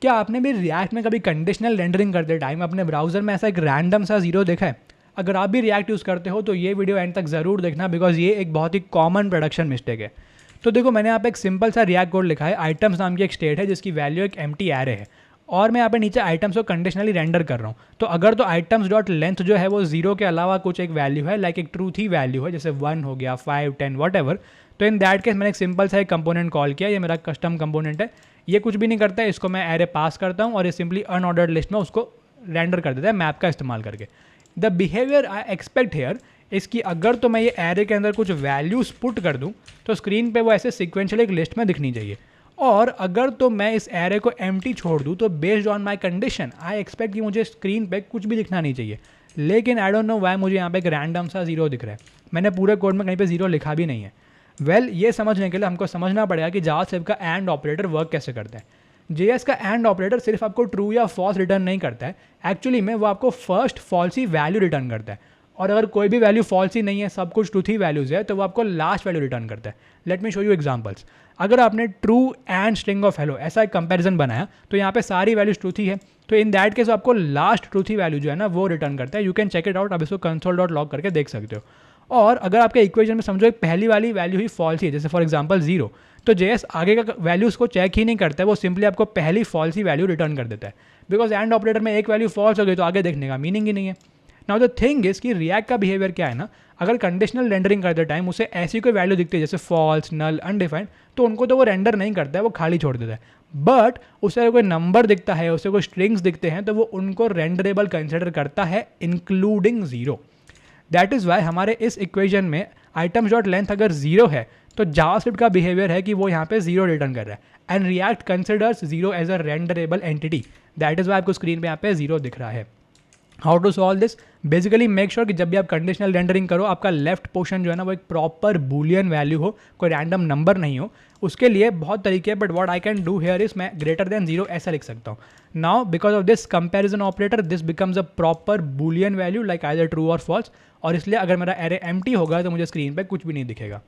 क्या आपने भी रिएक्ट में कभी कंडीशनल रेंडरिंग करते टाइम अपने ब्राउजर में ऐसा एक रैंडम सा जीरो देखा है? अगर आप भी रिएक्ट यूज़ करते हो तो ये वीडियो एंड तक ज़रूर देखना, बिकॉज ये एक बहुत ही कॉमन प्रोडक्शन मिस्टेक है। तो देखो, मैंने यहाँ पे एक सिंपल सा रिएक्ट कोड लिखा है। आइटम्स नाम की एक स्टेट है जिसकी वैल्यू एक एम्प्टी एरे है, और मैं यहाँ पे नीचे आइटम्स को कंडीशनली रेंडर कर रहा हूँ। तो अगर तो आइटम्स डॉट लेंथ जो है वो जीरो के अलावा कुछ एक वैल्यू है, लाइक एक ट्रूथ ही वैल्यू है, जैसे 1 हो गया, 5, 10 वट एवर, तो इन दैट केस मैंने एक सिंपल सा एक कंपोनेंट कॉल किया। ये मेरा कस्टम कंपोनेंट है, ये कुछ भी नहीं करता है, इसको मैं एरे पास करता हूँ और ये सिंपली अनऑर्डर्ड लिस्ट में उसको रेंडर कर देता है मैप का इस्तेमाल करके। The behaviour I expect here इसकी, अगर तो मैं ये एरे के अंदर कुछ वैल्यूज पुट कर दूँ तो स्क्रीन पे वो ऐसे सिक्वेंशियल एक लिस्ट में दिखनी चाहिए, और अगर तो मैं इस एरे को एम्प्टी छोड़ दूँ तो based on my condition I expect कि मुझे स्क्रीन पे कुछ भी दिखना नहीं चाहिए। लेकिन आई डोंट नो वाई मुझे यहाँ पे एक रैंडम सा जीरो दिख रहा है। मैंने पूरे कोड में कहीं पे जीरो लिखा भी नहीं है। ये समझने के लिए हमको समझना पड़ेगा कि जावास्क्रिप्ट का एंड ऑपरेटर वर्क कैसे करता है। जेएस का एंड ऑपरेटर सिर्फ आपको ट्रू या फॉल्स रिटर्न नहीं करता है, एक्चुअली में वो आपको फर्स्ट फॉल्स ही वैल्यू रिटर्न करता है, और अगर कोई भी वैल्यू फॉल्स ही नहीं है, सब कुछ ट्रूथ ही वैल्यूज है, तो वो आपको लास्ट वैल्यू रिटर्न करता है। Let me show you examples. अगर आपने true and string of hello ऐसा एक कंपैरिजन बनाया तो यहाँ पे सारी वैल्यूज ट्रूथ ही है, तो इन दैट केस आपको लास्ट ट्रूथ ही वैल्यू जो है ना वो रिटर्न करता है। You can check it out, आप इसको console.log करके देख सकते हो। और अगर आपके इक्वेशन में समझो एक पहली वाली वैल्यू ही फॉल्स ही है, जैसे फॉर एग्जांपल 0, तो जेएस आगे का वैल्यूज को चेक ही नहीं करता है, वो सिंपली आपको पहली फॉल्स ही वैल्यू रिटर्न कर देता है, बिकॉज एंड ऑपरेटर में एक वैल्यू फॉल्स हो गई तो आगे देखने का मीनिंग ही नहीं है। नाउ द थिंग इज कि रिएक्ट का बिहेवियर क्या है ना, अगर कंडीशनल रेंडरिंग करते टाइम उसे ऐसी कोई वैल्यू दिखती है जैसे फॉल्स, नल, अनडिफाइंड, तो उनको तो वो रेंडर नहीं करता है, वो खाली छोड़ देता है। बट उसे अगर कोई नंबर दिखता है, उसे कोई स्ट्रिंग्स दिखते हैं, तो वो उनको रेंडरेबल कंसिडर करता है, including zero. That is Y हमारे इस इक्वेशन में आइटम्स डॉट लेंथ अगर जीरो है तो जावास्क्रिप्ट का बिहेवियर है कि वो यहाँ पे जीरो रिटर्न कर रहा है, and React considers zero as a renderable entity. That is why आपको स्क्रीन पे यहाँ पे जीरो दिख रहा है। How to solve this? Basically make sure कि जब भी आप कंडीशनल रेंडरिंग करो आपका लेफ्ट पोर्शन जो है ना वो एक प्रॉपर बूलियन वैल्यू हो, कोई रैंडम नंबर नहीं हो। उसके लिए बहुत तरीके हैं, but what I can do here is मैं ग्रेटर देन जीरो ऐसा लिख सकता हूँ। Now because of this comparison operator this becomes a proper Boolean value like either true और फॉल्स, और इसलिए अगर मेरा एरे एम्प्टी होगा तो मुझे स्क्रीन पे कुछ भी नहीं दिखेगा।